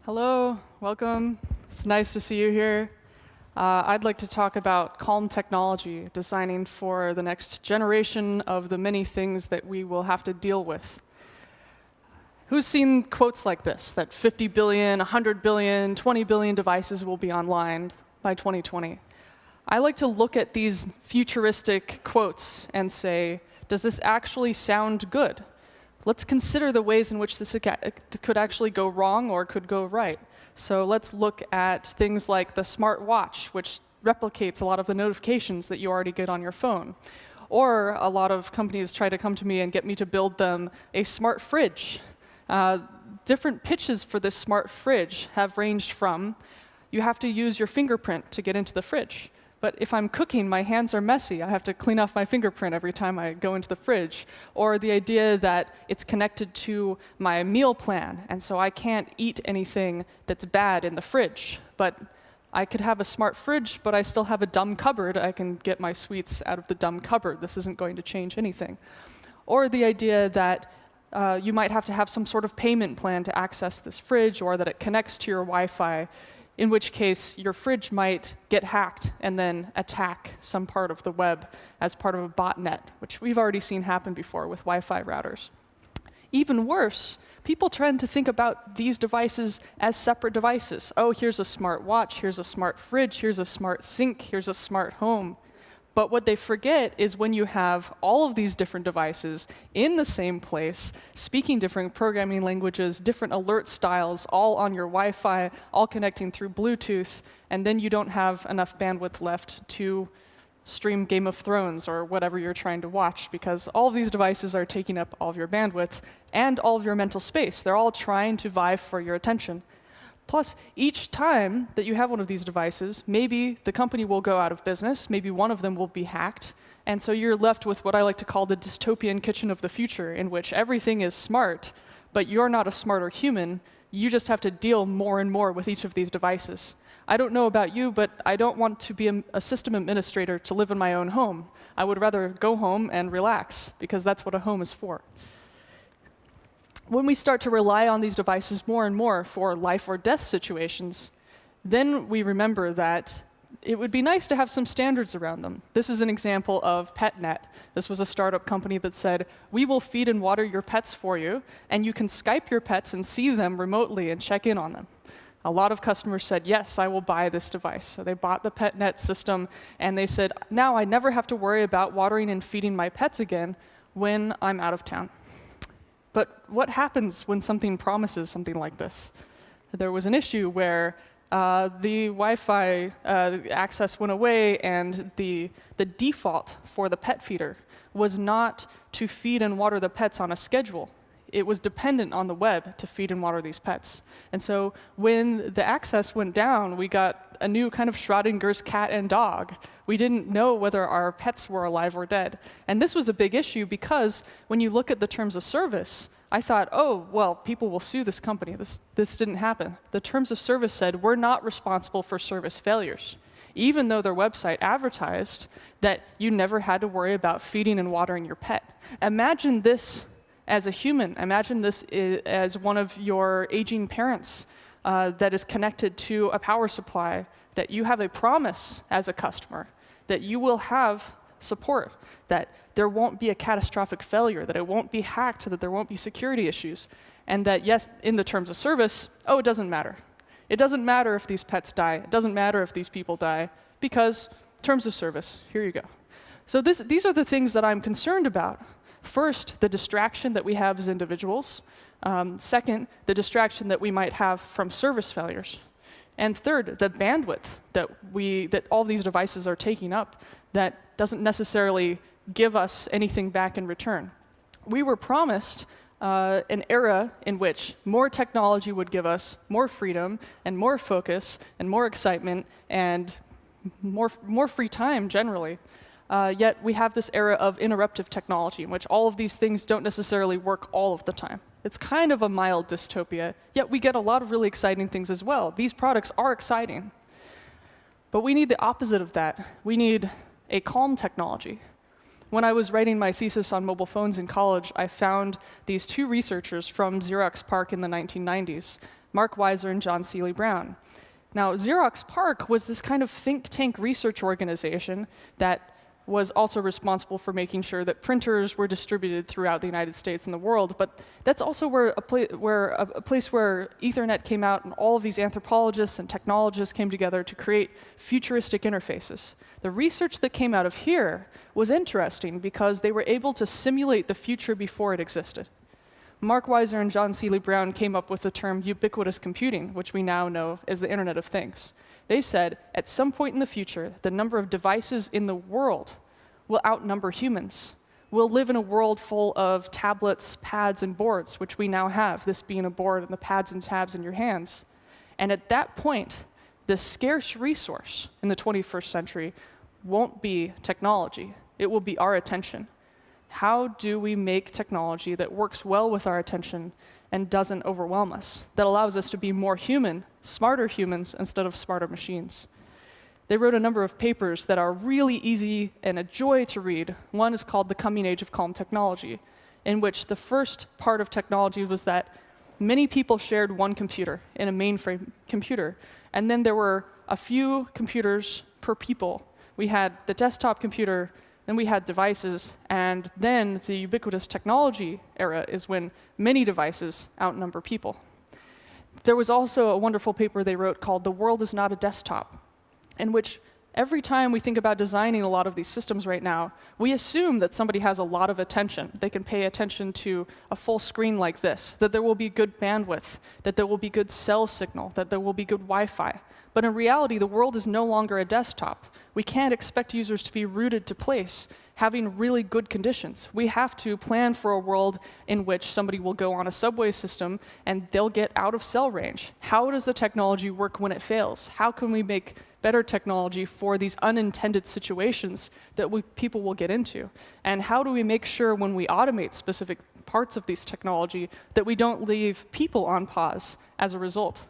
Hello, welcome. It's nice to see you here. I'd like to talk about calm technology, designing for the next generation of the many things that we will have to deal with. Who's seen quotes like this, that 50 billion, 100 billion, 20 billion devices will be online by 2020? I like to look at these futuristic quotes and say, does this actually sound good? Let's consider the ways in which this could actually go wrong or could go right. So let's look at things like the smart watch, which replicates a lot of the notifications that you already get on your phone. Or a lot of companies try to come to me and get me to build them a smart fridge. Different pitches for this smart fridge have ranged from, you have to use your fingerprint to get into the fridge. But if I'm cooking, my hands are messy. I have to clean off my fingerprint every time I go into the fridge. Or the idea that it's connected to my meal plan, and so I can't eat anything that's bad in the fridge. But I could have a smart fridge, but I still have a dumb cupboard. I can get my sweets out of the dumb cupboard. This isn't going to change anything. Or the idea that you might have to have some sort of payment plan to access this fridge, or that it connects to your Wi-Fi, in which case your fridge might get hacked and then attack some part of the web as part of a botnet, which we've already seen happen before with Wi-Fi routers. Even worse, people tend to think about these devices as separate devices. Oh, here's a smart watch, here's a smart fridge, here's a smart sink, here's a smart home. But what they forget is when you have all of these different devices in the same place, speaking different programming languages, different alert styles, all on your Wi-Fi, all connecting through Bluetooth, and then you don't have enough bandwidth left to stream Game of Thrones or whatever you're trying to watch, because all of these devices are taking up all of your bandwidth and all of your mental space. They're all trying to vie for your attention. Plus, each time that you have one of these devices, maybe the company will go out of business, maybe one of them will be hacked, and so you're left with what I like to call the dystopian kitchen of the future, in which everything is smart, but you're not a smarter human. You just have to deal more and more with each of these devices. I don't know about you, but I don't want to be a system administrator to live in my own home. I would rather go home and relax, because that's what a home is for. When we start to rely on these devices more and more for life or death situations, then we remember that it would be nice to have some standards around them. This is an example of PetNet. This was a startup company that said, we will feed and water your pets for you, and you can Skype your pets and see them remotely and check in on them. A lot of customers said, yes, I will buy this device. So they bought the PetNet system, and they said, now I never have to worry about watering and feeding my pets again when I'm out of town. But what happens when something promises something like this? There was an issue where the Wi-Fi access went away, and the default for the pet feeder was not to feed and water the pets on a schedule. It was dependent on the web to feed and water these pets. And so when the access went down, we got a new kind of Schrodinger's cat and dog. We didn't know whether our pets were alive or dead. And this was a big issue because when you look at the terms of service, I thought, oh, well, people will sue this company. This didn't happen. The terms of service said, we're not responsible for service failures, even though their website advertised that you never had to worry about feeding and watering your pet. Imagine this as a human. Imagine this as one of your aging parents that is connected to a power supply, that you have a promise as a customer that you will have support, that there won't be a catastrophic failure, that it won't be hacked, that there won't be security issues, and that, yes, in the terms of service, oh, it doesn't matter. It doesn't matter if these pets die. It doesn't matter if these people die, because terms of service, here you go. So these are the things that I'm concerned about. First, the distraction that we have as individuals. Second, the distraction that we might have from service failures. And third, the bandwidth that all these devices are taking up that doesn't necessarily give us anything back in return. We were promised an era in which more technology would give us more freedom and more focus and more excitement and more free time generally. Yet we have this era of interruptive technology in which all of these things don't necessarily work all of the time. It's kind of a mild dystopia, yet we get a lot of really exciting things as well. These products are exciting. But we need the opposite of that. We need a calm technology. When I was writing my thesis on mobile phones in college, I found these two researchers from Xerox PARC in the 1990s, Mark Weiser and John Seely Brown. Now, Xerox PARC was this kind of think tank research organization that was also responsible for making sure that printers were distributed throughout the United States and the world. But that's also where a place where Ethernet came out, and all of these anthropologists and technologists came together to create futuristic interfaces. The research that came out of here was interesting because they were able to simulate the future before it existed. Mark Weiser and John Seely Brown came up with the term ubiquitous computing, which we now know as the Internet of Things. They said, at some point in the future, the number of devices in the world will outnumber humans. We'll live in a world full of tablets, pads, and boards, which we now have, this being a board and the pads and tabs in your hands. And at that point, the scarce resource in the 21st century won't be technology. It will be our attention. How do we make technology that works well with our attention and doesn't overwhelm us, that allows us to be more human, smarter humans instead of smarter machines? They wrote a number of papers that are really easy and a joy to read. One is called The Coming Age of Calm Technology, in which the first part of technology was that many people shared one computer in a mainframe computer, and then there were a few computers per people. We had the desktop computer, then we had devices, and then the ubiquitous technology era is when many devices outnumber people. There was also a wonderful paper they wrote called The World is Not a Desktop, in which every time we think about designing a lot of these systems right now, we assume that somebody has a lot of attention. They can pay attention to a full screen like this, that there will be good bandwidth, that there will be good cell signal, that there will be good Wi-Fi. But in reality, the world is no longer a desktop. We can't expect users to be rooted to place, having really good conditions. We have to plan for a world in which somebody will go on a subway system and they'll get out of cell range. How does the technology work when it fails? How can we make better technology for these unintended situations that people will get into? And how do we make sure when we automate specific parts of these technology that we don't leave people on pause as a result?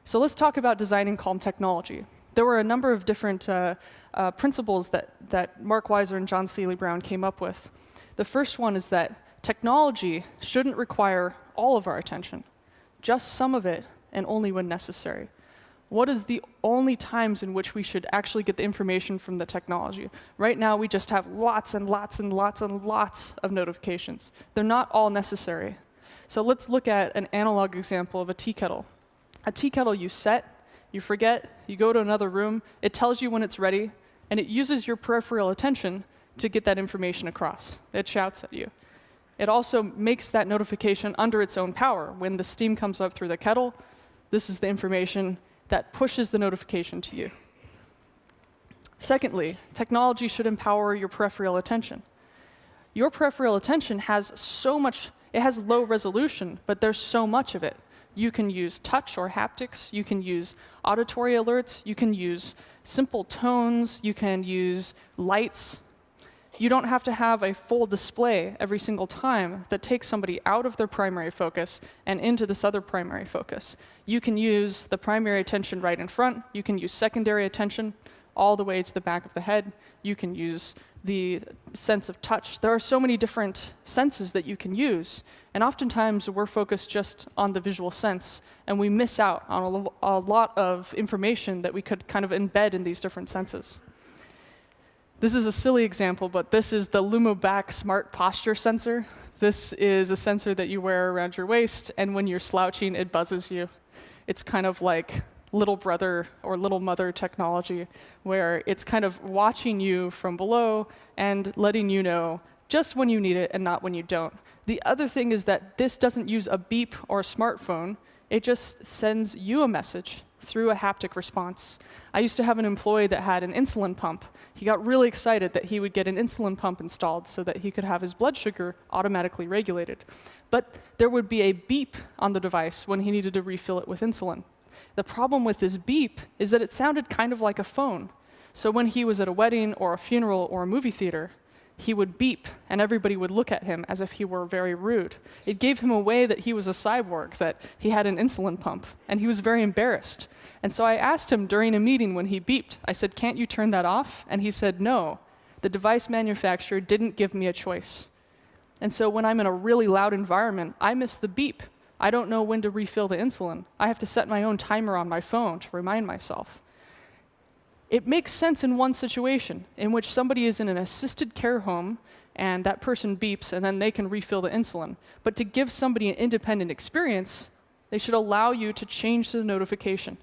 So let's talk about designing calm technology. There were a number of different principles that Mark Weiser and John Seely Brown came up with. The first one is that technology shouldn't require all of our attention, just some of it, and only when necessary. What is the only times in which we should actually get the information from the technology? Right now, we just have lots and lots and lots and lots of notifications. They're not all necessary. So let's look at an analog example of a tea kettle. A tea kettle you set, you forget, you go to another room, it tells you when it's ready, and it uses your peripheral attention to get that information across. It shouts at you. It also makes that notification under its own power. When the steam comes up through the kettle, this is the information that pushes the notification to you. Secondly, technology should empower your peripheral attention. Your peripheral attention has so much, it has low resolution, but there's so much of it. You can use touch or haptics, you can use auditory alerts, you can use simple tones, you can use lights. You don't have to have a full display every single time that takes somebody out of their primary focus and into this other primary focus. You can use the primary attention right in front, you can use secondary attention all the way to the back of the head, you can use the sense of touch. There are so many different senses that you can use, and oftentimes we're focused just on the visual sense, and we miss out on a lot of information that we could kind of embed in these different senses. This is a silly example, but this is the Lumobac Smart Posture Sensor. This is a sensor that you wear around your waist, and when you're slouching, it buzzes you. It's kind of like little brother or little mother technology, where it's kind of watching you from below and letting you know just when you need it and not when you don't. The other thing is that this doesn't use a beep or a smartphone. It just sends you a message through a haptic response. I used to have an employee that had an insulin pump. He got really excited that he would get an insulin pump installed so that he could have his blood sugar automatically regulated. But there would be a beep on the device when he needed to refill it with insulin. The problem with this beep is that it sounded kind of like a phone. So when he was at a wedding or a funeral or a movie theater, he would beep, and everybody would look at him as if he were very rude. It gave him away that he was a cyborg, that he had an insulin pump, and he was very embarrassed. And so I asked him during a meeting when he beeped, I said, "Can't you turn that off?" And he said, "No, The device manufacturer didn't give me a choice. And so when I'm in a really loud environment, I miss the beep. I don't know when to refill the insulin. I have to set my own timer on my phone to remind myself. It makes sense in one situation, in which somebody is in an assisted care home, and that person beeps, and then they can refill the insulin. But to give somebody an independent experience, they should allow you to change the notification.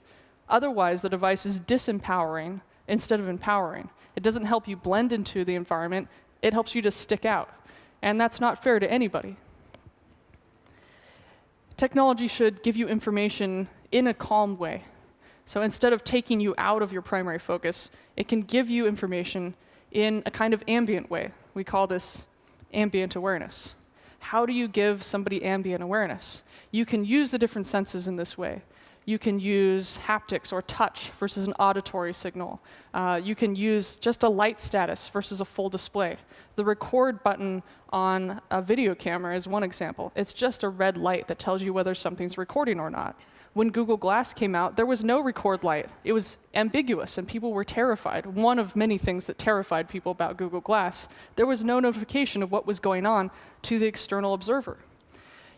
Otherwise, the device is disempowering instead of empowering. It doesn't help you blend into the environment. It helps you to stick out. And that's not fair to anybody. Technology should give you information in a calm way. So instead of taking you out of your primary focus, it can give you information in a kind of ambient way. We call this ambient awareness. How do you give somebody ambient awareness? You can use the different senses in this way. You can use haptics or touch versus an auditory signal. You can use just a light status versus a full display. The record button on a video camera is one example. It's just a red light that tells you whether something's recording or not. When Google Glass came out, there was no record light. It was ambiguous, and people were terrified. One of many things that terrified people about Google Glass. There was no notification of what was going on to the external observer.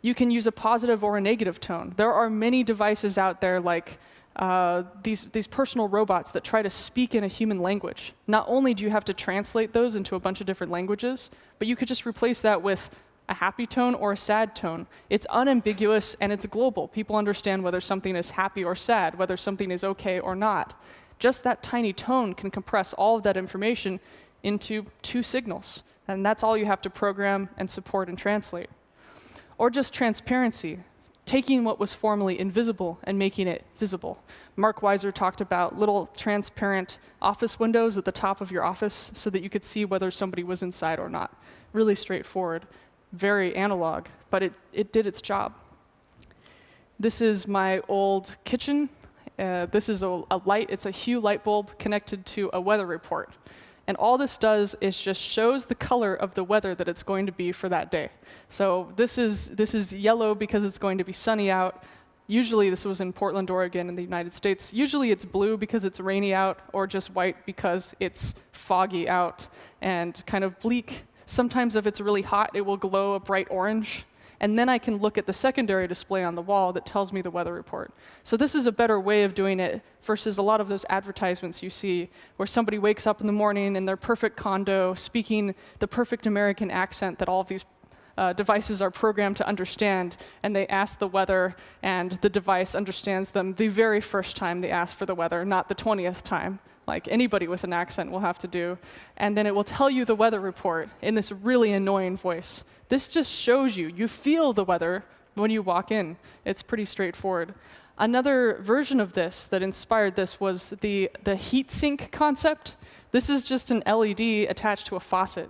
You can use a positive or a negative tone. There are many devices out there like these personal robots that try to speak in a human language. Not only do you have to translate those into a bunch of different languages, but you could just replace that with a happy tone or a sad tone. It's unambiguous and it's global. People understand whether something is happy or sad, whether something is okay or not. Just that tiny tone can compress all of that information into 2 signals. And that's all you have to program and support and translate. Or just transparency, taking what was formerly invisible and making it visible. Mark Weiser talked about little transparent office windows at the top of your office so that you could see whether somebody was inside or not. Really straightforward. Very analog, but it did its job. This is my old kitchen. This is a light. It's a Hue light bulb connected to a weather report. And all this does is just shows the color of the weather that it's going to be for that day. So this is yellow because it's going to be sunny out. Usually this was in Portland, Oregon in the United States. Usually it's blue because it's rainy out, or just white because it's foggy out and kind of bleak. Sometimes if it's really hot, it will glow a bright orange. And then I can look at the secondary display on the wall that tells me the weather report. So this is a better way of doing it versus a lot of those advertisements you see where somebody wakes up in the morning in their perfect condo speaking the perfect American accent that all of these devices are programmed to understand, and they ask the weather, and the device understands them the very first time they ask for the weather, not the 20th time, like anybody with an accent will have to do. And then it will tell you the weather report in this really annoying voice. This just shows you. You feel the weather when you walk in. It's pretty straightforward. Another version of this that inspired this was the heat sink concept. This is just an LED attached to a faucet.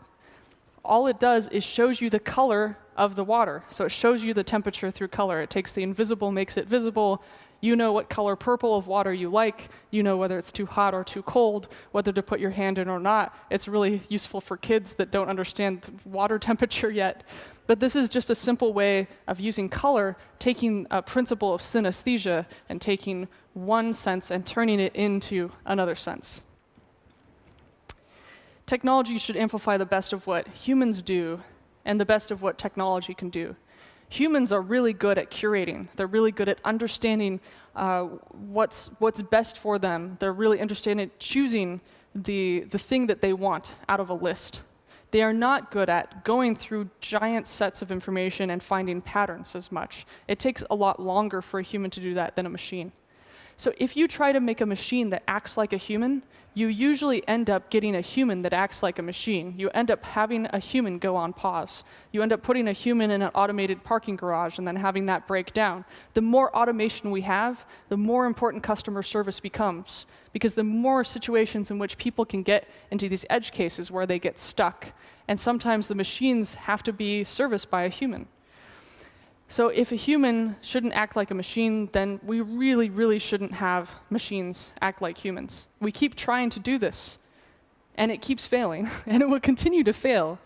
All it does is shows you the color of the water. So it shows you the temperature through color. It takes the invisible, makes it visible. You know what color purple of water you like. You know whether it's too hot or too cold, whether to put your hand in or not. It's really useful for kids that don't understand water temperature yet. But this is just a simple way of using color, taking a principle of synesthesia and taking one sense and turning it into another sense. Technology should amplify the best of what humans do and the best of what technology can do. Humans are really good at curating. They're really good at understanding what's best for them. They're really interested in choosing the thing that they want out of a list. They are not good at going through giant sets of information and finding patterns as much. It takes a lot longer for a human to do that than a machine. So if you try to make a machine that acts like a human, you usually end up getting a human that acts like a machine. You end up having a human go on pause. You end up putting a human in an automated parking garage and then having that break down. The more automation we have, the more important customer service becomes, because the more situations in which people can get into these edge cases where they get stuck, and sometimes the machines have to be serviced by a human. So if a human shouldn't act like a machine, then we really, really shouldn't have machines act like humans. We keep trying to do this, and it keeps failing, and it will continue to fail.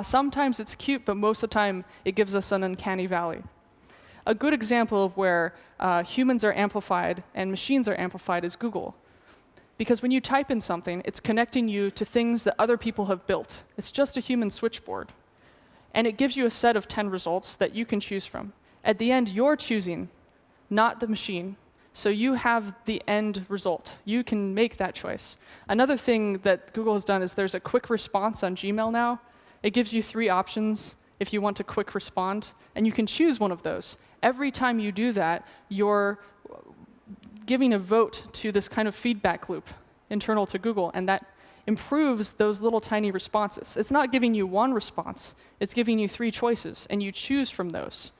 Sometimes it's cute, but most of the time it gives us an uncanny valley. A good example of where humans are amplified and machines are amplified is Google. Because when you type in something, it's connecting you to things that other people have built. It's just a human switchboard. And it gives you a set of 10 results that you can choose from. At the end, you're choosing, not the machine. So you have the end result. You can make that choice. Another thing that Google has done is there's a quick response on Gmail now. It gives you 3 options if you want to quick respond, and you can choose one of those. Every time you do that, you're giving a vote to this kind of feedback loop internal to Google, and that improves those little tiny responses. It's not giving you one response, it's giving you 3 choices, and you choose from those.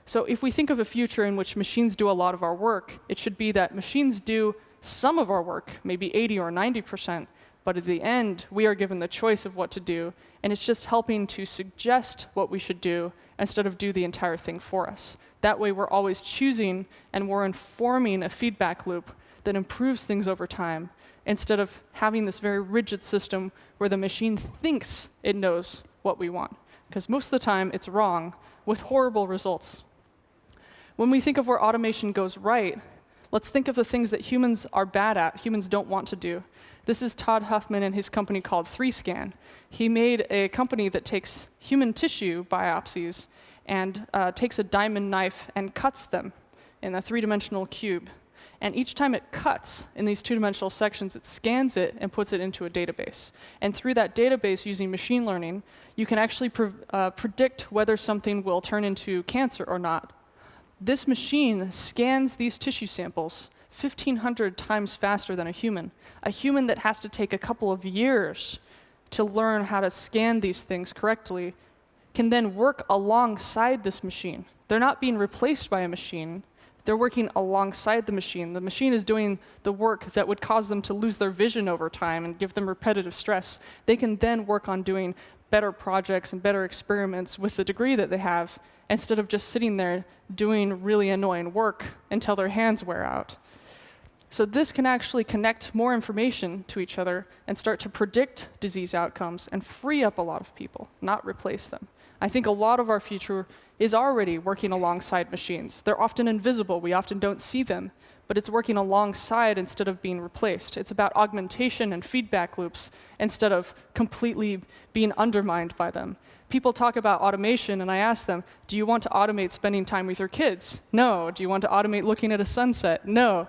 So if we think of a future in which machines do a lot of our work, it should be that machines do some of our work, maybe 80 or 90%, but at the end, we are given the choice of what to do, and it's just helping to suggest what we should do instead of do the entire thing for us. That way, we're always choosing, and we're informing a feedback loop that improves things over time, instead of having this very rigid system where the machine thinks it knows what we want. Because most of the time, it's wrong, with horrible results. When we think of where automation goes right, let's think of the things that humans are bad at, humans don't want to do. This is Todd Huffman and his company called 3Scan. He made a company that takes human tissue biopsies and takes a diamond knife and cuts them in a 3-dimensional cube. And each time it cuts in these 2-dimensional sections, it scans it and puts it into a database. And through that database, using machine learning, you can actually predict whether something will turn into cancer or not. This machine scans these tissue samples 1,500 times faster than a human. A human that has to take a couple of years to learn how to scan these things correctly can then work alongside this machine. They're not being replaced by a machine. They're working alongside the machine. The machine is doing the work that would cause them to lose their vision over time and give them repetitive stress. They can then work on doing better projects and better experiments with the degree that they have, instead of just sitting there doing really annoying work until their hands wear out. So this can actually connect more information to each other and start to predict disease outcomes and free up a lot of people, not replace them. I think a lot of our future is already working alongside machines. They're often invisible. We often don't see them, but it's working alongside instead of being replaced. It's about augmentation and feedback loops instead of completely being undermined by them. People talk about automation, and I ask them, do you want to automate spending time with your kids? No. Do you want to automate looking at a sunset? No.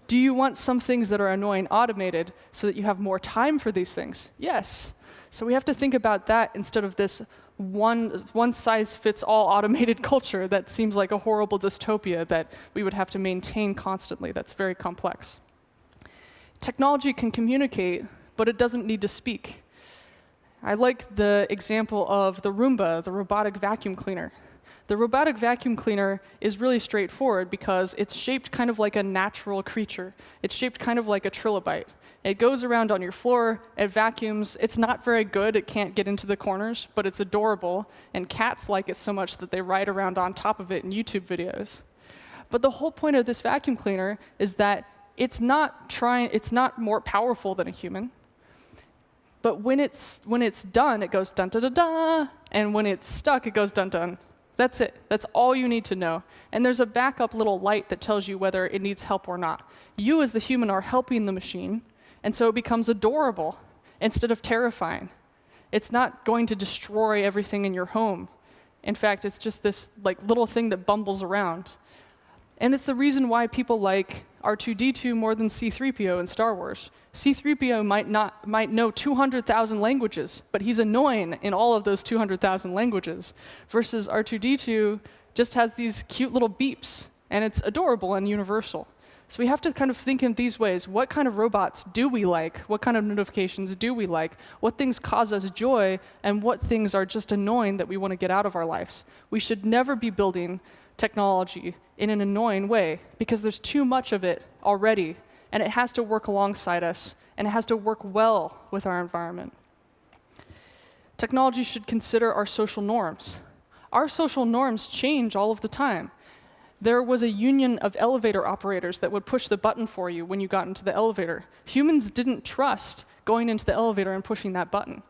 Do you want some things that are annoying automated so that you have more time for these things? Yes. So we have to think about that instead of this one-size-fits-all automated culture that seems like a horrible dystopia that we would have to maintain constantly. That's very complex. Technology can communicate, but it doesn't need to speak. I like the example of the Roomba, the robotic vacuum cleaner. The robotic vacuum cleaner is really straightforward because it's shaped kind of like a natural creature. It's shaped kind of like a trilobite. It goes around on your floor, it vacuums. It's not very good, it can't get into the corners, but it's adorable, and cats like it so much that they ride around on top of it in YouTube videos. But the whole point of this vacuum cleaner is that it's not more powerful than a human. But when it's done, it goes dun dun dun dun, and when it's stuck, it goes dun dun. That's it. That's all you need to know. And there's a backup little light that tells you whether it needs help or not. You as the human are helping the machine, and so it becomes adorable instead of terrifying. It's not going to destroy everything in your home. In fact, it's just this little thing that bumbles around. And it's the reason why people like R2-D2 more than C-3PO in Star Wars. C-3PO might know 200,000 languages, but he's annoying in all of those 200,000 languages, versus R2-D2 just has these cute little beeps, and it's adorable and universal. So we have to kind of think in these ways. What kind of robots do we like? What kind of notifications do we like? What things cause us joy, and what things are just annoying that we want to get out of our lives? We should never be building technology in an annoying way, because there's too much of it already, and it has to work alongside us, and it has to work well with our environment. Technology should consider our social norms. Our social norms change all of the time. There was a union of elevator operators that would push the button for you when you got into the elevator. Humans didn't trust going into the elevator and pushing that button.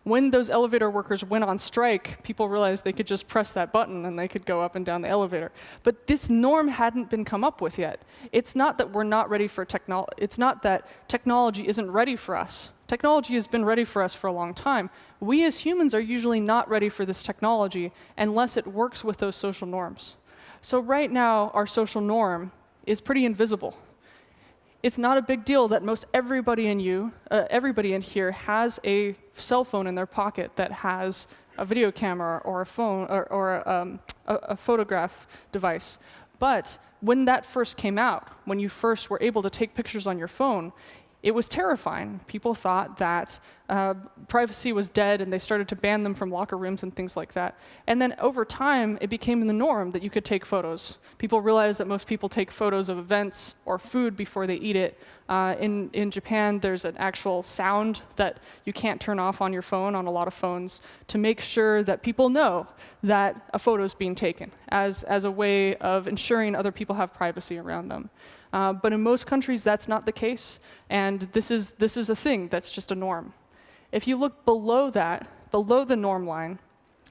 When those elevator workers went on strike, people realized they could just press that button and they could go up and down the elevator. But this norm hadn't been come up with yet. It's not that we're not ready for technology. It's not that technology isn't ready for us. Technology has been ready for us for a long time. We as humans are usually not ready for this technology unless it works with those social norms. So right now, our social norm is pretty invisible. It's not a big deal that most everybody in here has a cell phone in their pocket that has a video camera or a phone or a photograph device. But when that first came out, when you first were able to take pictures on your phone, it was terrifying. People thought that privacy was dead, and they started to ban them from locker rooms and things like that. And then over time, it became the norm that you could take photos. People realized that most people take photos of events or food before they eat it. In Japan, there's an actual sound that you can't turn off on your phone, on a lot of phones, to make sure that people know that a photo is being taken as a way of ensuring other people have privacy around them. But in most countries, that's not the case, and this is a thing that's just a norm. If you look below that, below the norm line,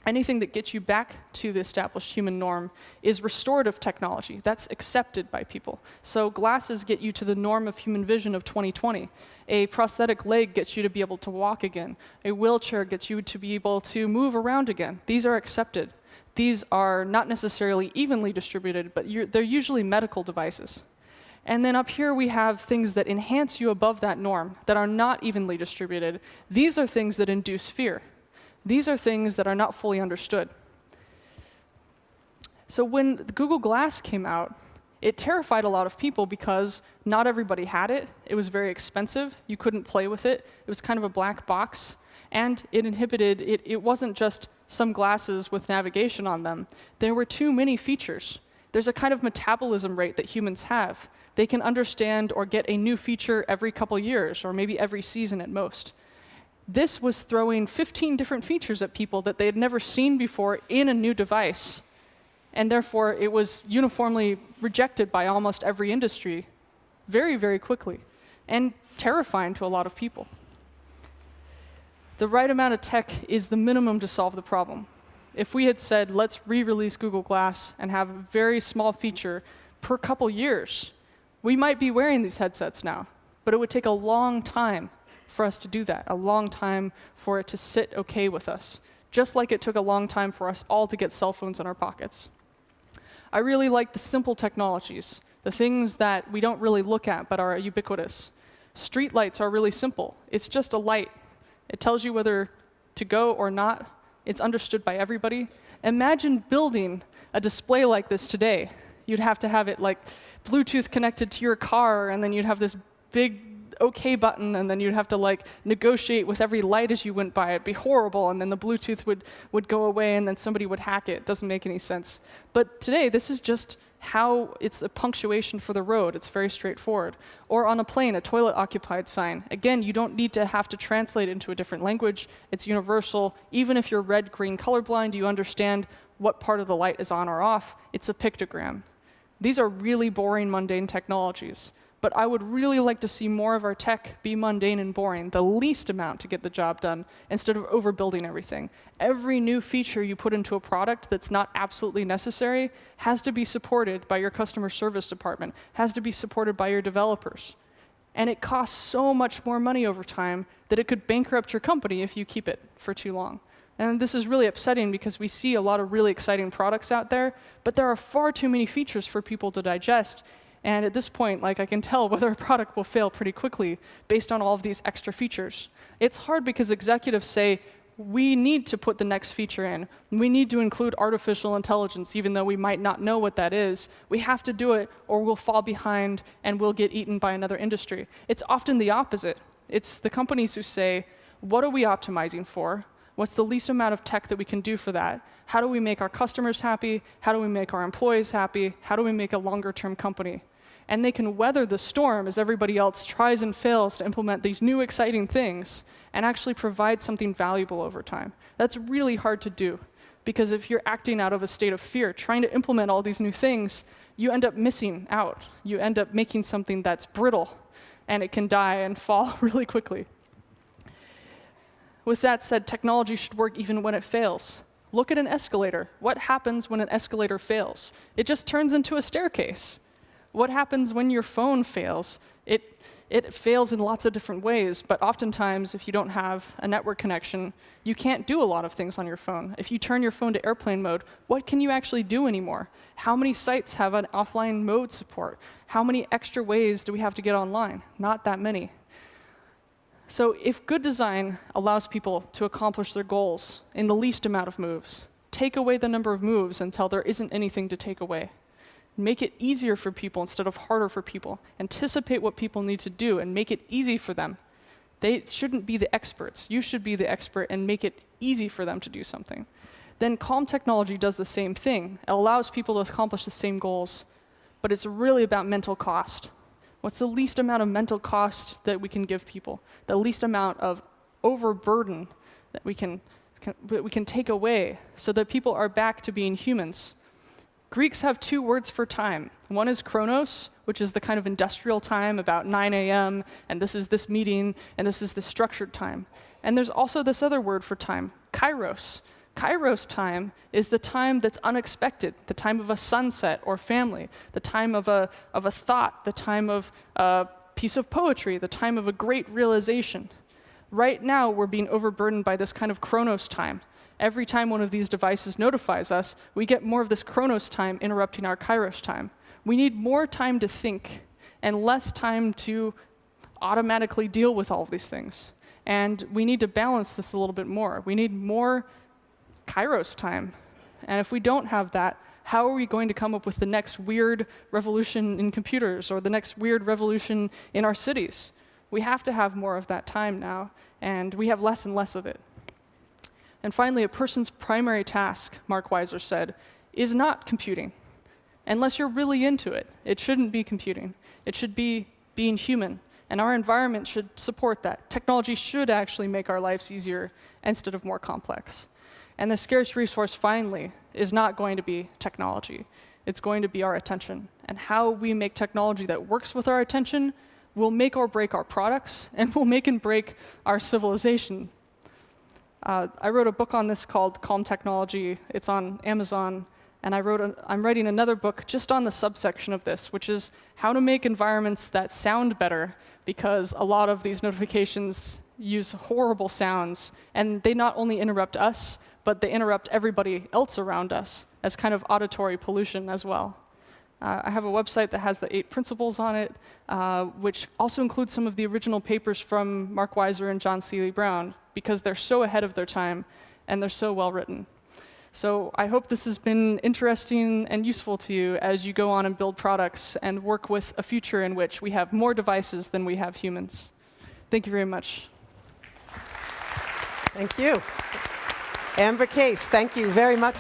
anything that gets you back to the established human norm is restorative technology. That's accepted by people. So glasses get you to the norm of human vision of 2020. A prosthetic leg gets you to be able to walk again. A wheelchair gets you to be able to move around again. These are accepted. These are not necessarily evenly distributed, but they're usually medical devices. And then up here we have things that enhance you above that norm, that are not evenly distributed. These are things that induce fear. These are things that are not fully understood. So when the Google Glass came out, it terrified a lot of people because not everybody had it. It was very expensive. You couldn't play with it. It was kind of a black box. And it wasn't just some glasses with navigation on them. There were too many features. There's a kind of metabolism rate that humans have. They can understand or get a new feature every couple years, or maybe every season at most. This was throwing 15 different features at people that they had never seen before in a new device. And therefore, it was uniformly rejected by almost every industry very, very quickly, and terrifying to a lot of people. The right amount of tech is the minimum to solve the problem. If we had said, let's re-release Google Glass and have a very small feature per couple years, we might be wearing these headsets now, but it would take a long time for us to do that, a long time for it to sit okay with us, just like it took a long time for us all to get cell phones in our pockets. I really like the simple technologies, the things that we don't really look at but are ubiquitous. Street lights are really simple. It's just a light. It tells you whether to go or not. It's understood by everybody. Imagine building a display like this today. You'd have to have it like Bluetooth connected to your car, and then you'd have this big OK button, and then you'd have to like negotiate with every light as you went by. It'd be horrible, and then the Bluetooth would go away, and then somebody would hack it. It doesn't make any sense. But today, this is just how it's the punctuation for the road. It's very straightforward. Or on a plane, a toilet occupied sign. Again, you don't need to have to translate into a different language. It's universal. Even if you're red-green colorblind, you understand what part of the light is on or off. It's a pictogram. These are really boring, mundane technologies. But I would really like to see more of our tech be mundane and boring, the least amount to get the job done, instead of overbuilding everything. Every new feature you put into a product that's not absolutely necessary has to be supported by your customer service department, has to be supported by your developers. And it costs so much more money over time that it could bankrupt your company if you keep it for too long. And this is really upsetting because we see a lot of really exciting products out there, but there are far too many features for people to digest. And at this point, like, I can tell whether a product will fail pretty quickly based on all of these extra features. It's hard because executives say, we need to put the next feature in. We need to include artificial intelligence, even though we might not know what that is. We have to do it, or we'll fall behind and we'll get eaten by another industry. It's often the opposite. It's the companies who say, what are we optimizing for? What's the least amount of tech that we can do for that? How do we make our customers happy? How do we make our employees happy? How do we make a longer-term company? And they can weather the storm as everybody else tries and fails to implement these new exciting things and actually provide something valuable over time. That's really hard to do, because if you're acting out of a state of fear, trying to implement all these new things, you end up missing out. You end up making something that's brittle, and it can die and fall really quickly. With that said, technology should work even when it fails. Look at an escalator. What happens when an escalator fails? It just turns into a staircase. What happens when your phone fails? It fails in lots of different ways, but oftentimes, if you don't have a network connection, you can't do a lot of things on your phone. If you turn your phone to airplane mode, what can you actually do anymore? How many sites have an offline mode support? How many extra ways do we have to get online? Not that many. So if good design allows people to accomplish their goals in the least amount of moves, take away the number of moves until there isn't anything to take away. Make it easier for people instead of harder for people. Anticipate what people need to do and make it easy for them. They shouldn't be the experts. You should be the expert and make it easy for them to do something. Then calm technology does the same thing. It allows people to accomplish the same goals, but it's really about mental cost. What's the least amount of mental cost that we can give people? The least amount of overburden that we can take away so that people are back to being humans. Greeks have two words for time. One is chronos, which is the kind of industrial time, about 9 a.m., and this is this meeting, and this is the structured time. And there's also this other word for time, kairos. Kairos time is the time that's unexpected, the time of a sunset or family, the time of a thought, the time of a piece of poetry, the time of a great realization. Right now, we're being overburdened by this kind of chronos time. Every time one of these devices notifies us, we get more of this chronos time interrupting our kairos time. We need more time to think and less time to automatically deal with all of these things. And we need to balance this a little bit more. We need more kairos time. And if we don't have that, how are we going to come up with the next weird revolution in computers or the next weird revolution in our cities? We have to have more of that time now, and we have less and less of it. And finally, a person's primary task, Mark Weiser said, is not computing. Unless you're really into it, it shouldn't be computing. It should be being human. And our environment should support that. Technology should actually make our lives easier instead of more complex. And the scarce resource, finally, is not going to be technology. It's going to be our attention. And how we make technology that works with our attention will make or break our products, and will make and break our civilization. I wrote a book on this called Calm Technology. It's on Amazon. And I'm writing another book just on the subsection of this, which is how to make environments that sound better, because a lot of these notifications use horrible sounds, and they not only interrupt us, but they interrupt everybody else around us as kind of auditory pollution as well. I have a website that has the 8 principles on it, which also includes some of the original papers from Mark Weiser and John Seeley Brown, because they're so ahead of their time and they're so well written. So I hope this has been interesting and useful to you as you go on and build products and work with a future in which we have more devices than we have humans. Thank you very much. Thank you. Amber Case, thank you very much.